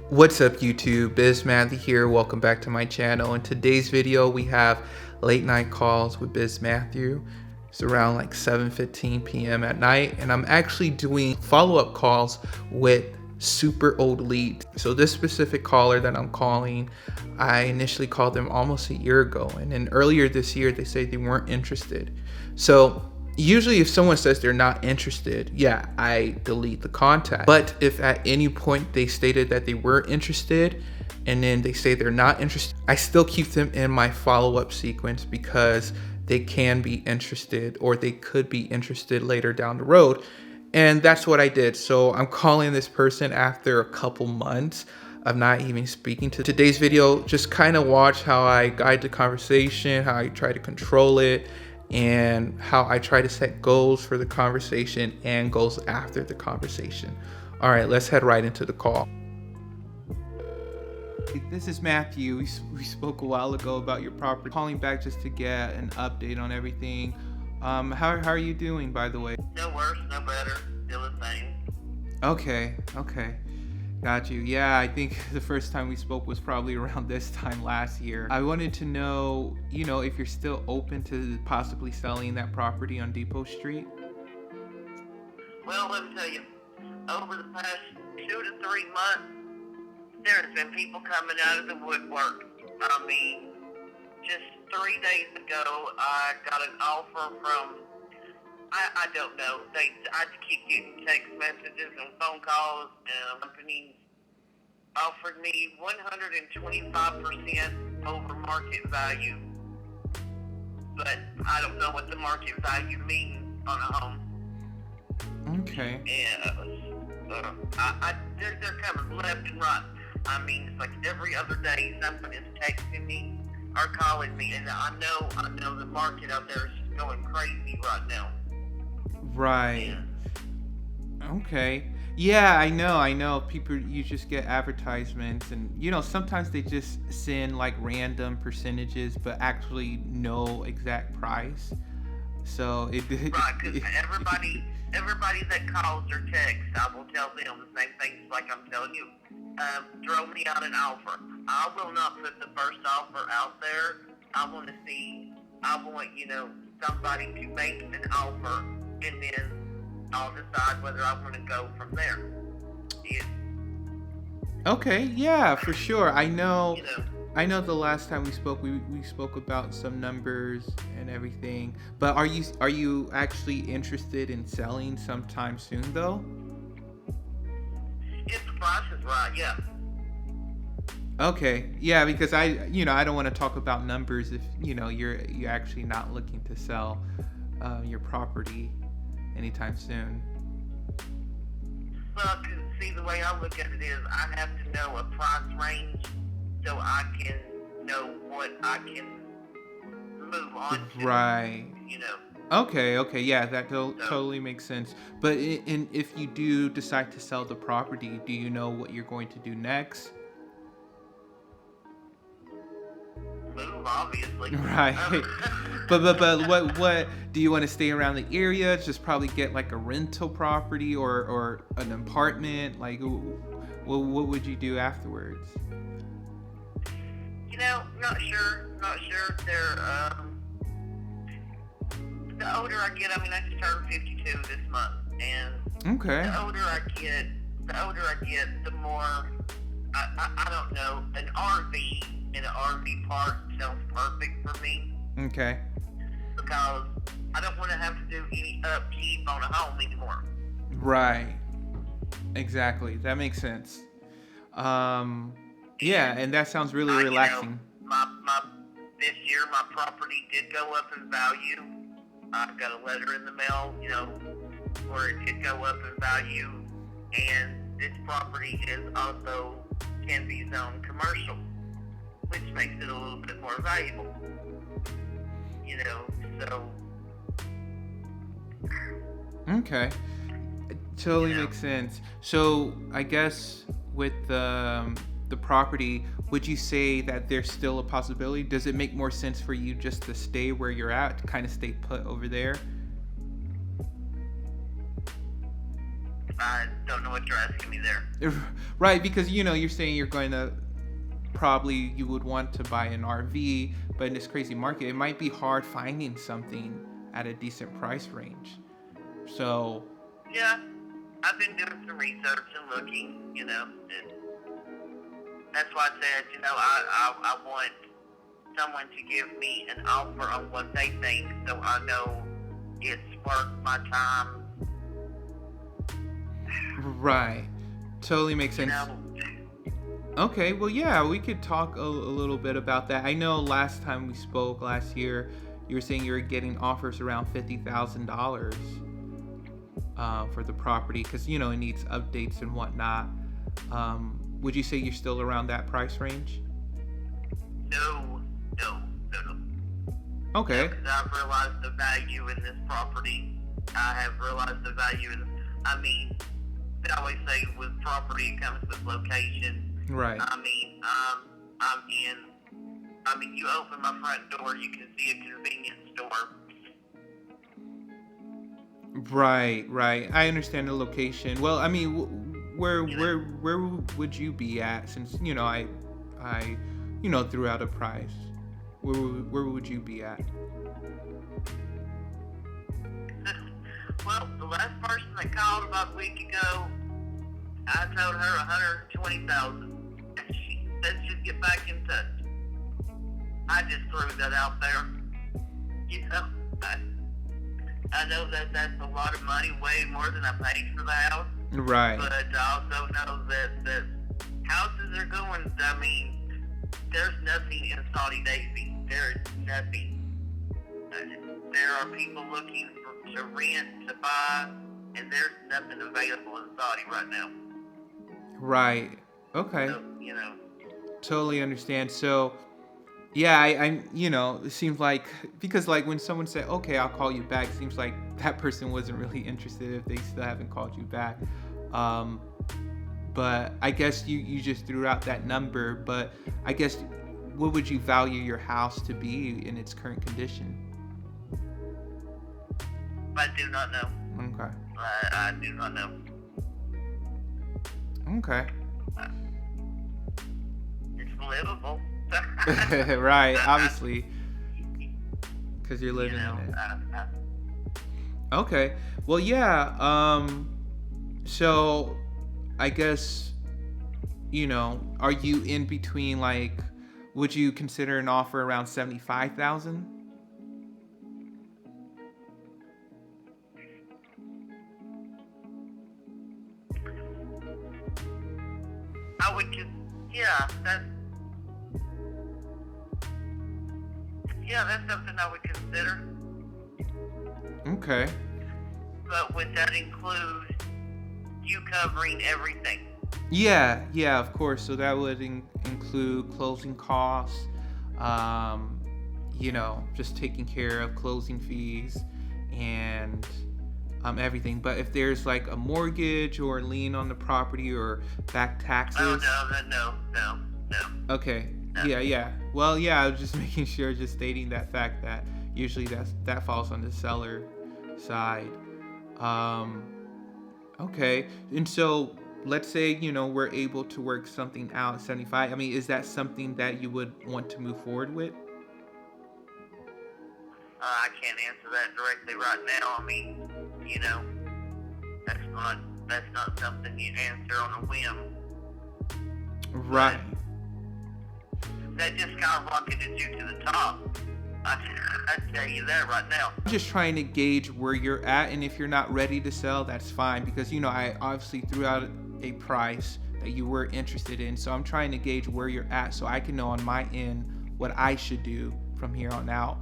What's up YouTube, BizMathy here. Welcome back to my channel. In today's video we have late night calls with Biz Matthew. It's around like 7:15 p.m. at night, and I'm actually doing follow-up calls with super old leads. So this specific caller that I'm calling, I initially called them almost a year ago, and then earlier this year they said they weren't interested. So usually if someone says they're not interested, yeah, I delete the contact. But if at any point they stated that they were interested and then they say they're not interested, I still keep them in my follow-up sequence because they can be interested, or they could be interested later down the road. And that's what I did. So I'm calling this person after a couple months of not even speaking. To today's video, just kind of watch how I guide the conversation, how I try to control it, and how I try to set goals for the conversation and goals after the conversation. All right, let's head right into the call. This is Matthew. We spoke a while ago about your property. Calling back just to get an update on everything. How are you doing, by the way? No worse, no better, still the same. Okay. Got you. Yeah, I think the first time we spoke was probably around this time last year. I wanted to know, if you're still open to possibly selling that property on Depot Street. Well, let me tell you, over the past 2 to 3 months, there's been people coming out of the woodwork. I mean, just 3 days ago, I got an offer from, I don't know, I keep getting text messages and phone calls, and the company offered me 125% over market value. But I don't know what the market value means on a home. Okay. And they're coming left and right. I mean, it's like every other day someone is texting me or calling me, and I know the market out there is just going crazy right now. Right. Yeah. Okay. Yeah, I know. People, you just get advertisements, and sometimes they just send like random percentages, but actually no exact price. So it. Right, because everybody that calls or texts, I will tell them the same things like I'm telling you. Throw me out an offer. I will not put the first offer out there. I want somebody to make an offer, and then I'll decide whether I want to go from there. Yeah. Okay, yeah, for sure. I know the last time we spoke, we spoke about some numbers and everything. But are you actually interested in selling sometime soon though? If the price is right, yeah. Okay, yeah, because I don't want to talk about numbers if you're actually not looking to sell your property anytime soon. Well, see, the way I look at it is I have to know a price range so I can know what I can move on to. Right. Okay, yeah, that totally makes sense. But if you do decide to sell the property, do you know what you're going to do next? Move, obviously. Right. But what do you want to stay around the area? Just probably get like a rental property or an apartment? Like, what would you do afterwards? Not sure. The older I get, I just turned 52 this month, and okay. The older I get, the more I don't know. An RV in an RV park sounds perfect for me. Okay. Because I don't want to have to do any upkeep on a home anymore. Right. Exactly. That makes sense. Yeah, and that sounds really relaxing. This year my property did go up in value. I got a letter in the mail, where it did go up in value, and this property is also can be zoned commercial, which makes it a little bit more valuable. So. Okay. It totally makes sense. So I guess with the property, would you say that there's still a possibility? Does it make more sense for you just to stay where you're at, to kind of stay put over there? don't know what you're asking me there. Right, because you're saying you're going to probably you would want to buy an RV, but in this crazy market, it might be hard finding something at a decent price range. So Yeah, I've been doing some research and looking, and that's why I said, I want someone to give me an offer on what they think, so I know it's worth my time. right, totally makes sense. Okay, well, yeah, we could talk a little bit about that. I know last time we spoke last year, you were saying you were getting offers around $50,000 for the property because it needs updates and whatnot. Would you say you're still around that price range? No. Okay. Because I've realized the value in this property. I have realized the value in. They always say with property it comes with location. Right. I'm in. You open my front door, you can see a convenience store. Right. I understand the location. Well, where would you be at since I threw out a price? Where would you be at? Well, the last person that called about a week ago, I told her $120,000. She said she'd get back in touch. I just threw that out there. I know that that's a lot of money, way more than I paid for the house. Right. But I also know that houses are going. There's nothing in Saudi Daisy. There is nothing. There are people looking to rent, to buy, and there's nothing available in Saudi right now. Right. Okay. So, Totally understand. So, yeah, I it seems like because like when someone said, "Okay, I'll call you back," it seems like that person wasn't really interested if they still haven't called you back. But I guess you just threw out that number. But I guess what would you value your house to be in its current condition? I do not know. Okay. I do not know. Okay. It's livable. Right, obviously, because you're living in it. Okay. Well, yeah. So, I guess, are you in between? Like, would you consider an offer around 75,000? I would just, that's something I would consider. Okay. But would that include you covering everything? Yeah, of course. So that would include closing costs, just taking care of closing fees and everything. But if there's like a mortgage or lien on the property or back taxes. Oh, no. Okay. No. Yeah. Well, yeah, I was just making sure, just stating that fact that usually that falls on the seller side. Okay. And so let's say, we're able to work something out at 75. Is that something that you would want to move forward with? I can't answer that directly right now. That's not something you answer on a whim. Right. That just skyrocketed you to the top. I tell you that right now. I'm just trying to gauge where you're at, and if you're not ready to sell, that's fine, because I obviously threw out a price that you were interested in, so I'm trying to gauge where you're at so I can know on my end what I should do from here on out.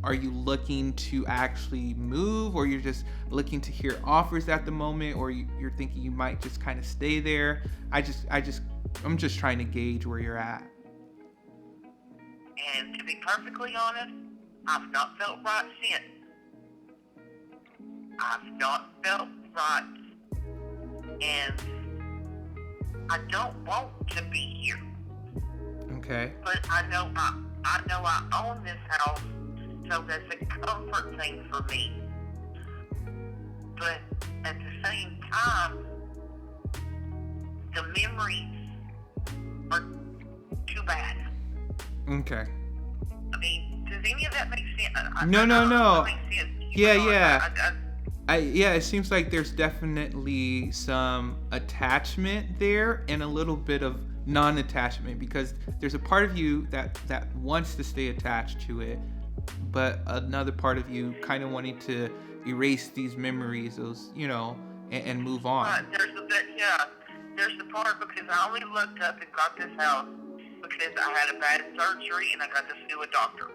Are you looking to actually move, or you're just looking to hear offers at the moment, or you're thinking you might just kind of stay there? I'm just trying to gauge where you're at. And to be perfectly honest, I've not felt right since. I've not felt right. And I don't want to be here. Okay. But I know I own this house, so that's a comfort thing for me. but at the same time, the memories are too bad. Okay. I mean, does any of that make sense? No. I don't know if it makes sense. Yeah, it seems like there's definitely some attachment there and a little bit of non-attachment, because there's a part of you that wants to stay attached to it, but another part of you kind of wanting to erase these memories, those, and move on. Right, there's the part because I only looked up and got this house because I had a bad surgery and I got to sue a doctor.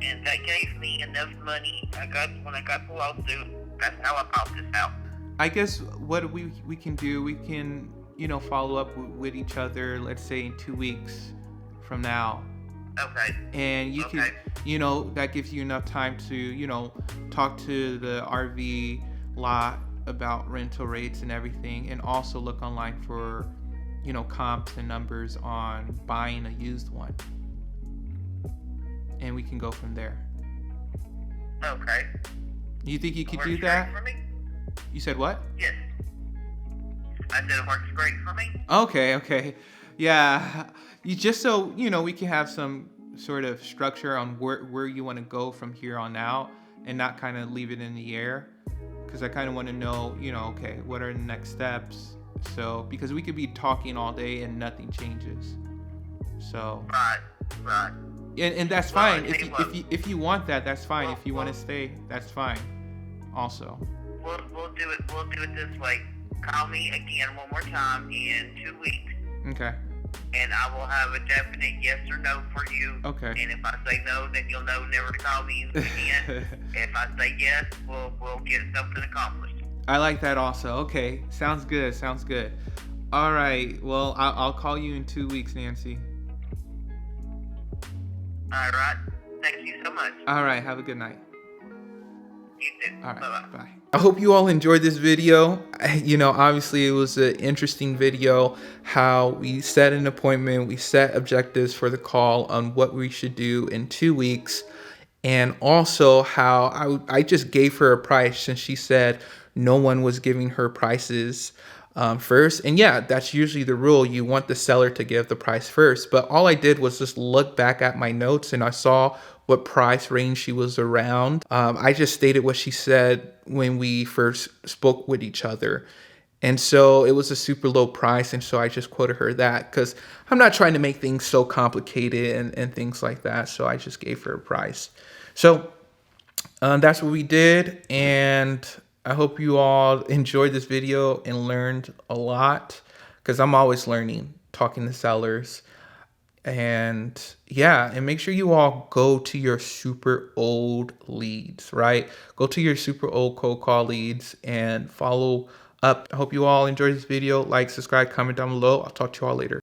And that gave me enough money. When I got the lawsuit, that's how I bought this house. I guess what we can do, we can, follow up with each other, let's say in 2 weeks from now. Okay. And you can, that gives you enough time to, talk to the RV lot about rental rates and everything, and also look online for, comps and numbers on buying a used one. And we can go from there. Okay. You think you could do that? For me? You said what? Yes. I said it works great for me. Okay. Yeah. You just so, we can have some sort of structure on where you want to go from here on out and not kind of leave it in the air. Because I kind of want to know, okay, what are the next steps? So, because we could be talking all day and nothing changes. So. Right. And that's fine. If you want that, that's fine. If you want to stay, that's fine. Also. We'll do it. We'll do it this way. Call me again one more time in 2 weeks. Okay. And I will have a definite yes or no for you. Okay. And if I say no, then you'll know never to call me again. If I say yes, we'll get something accomplished. I like that also. Okay. Sounds good. All right. Well, I'll call you in 2 weeks, Nancy. All right. Thank you so much. All right. Have a good night. You too. All right. Bye-bye. Bye. I hope you all enjoyed this video. Obviously it was an interesting video, how we set an appointment, we set objectives for the call on what we should do in 2 weeks. And also how I just gave her a price since she said no one was giving her prices first. And yeah, that's usually the rule. You want the seller to give the price first. But all I did was just look back at my notes and I saw what price range she was around. I just stated what she said when we first spoke with each other. And so it was a super low price. And so I just quoted her that because I'm not trying to make things so complicated and things like that. So I just gave her a price. So that's what we did. And I hope you all enjoyed this video and learned a lot, because I'm always learning, talking to sellers. And yeah, and make sure you all go to your super old leads, right? Go to your super old cold call leads and follow up. I hope you all enjoyed this video. Like, subscribe, comment down below. I'll talk to you all later.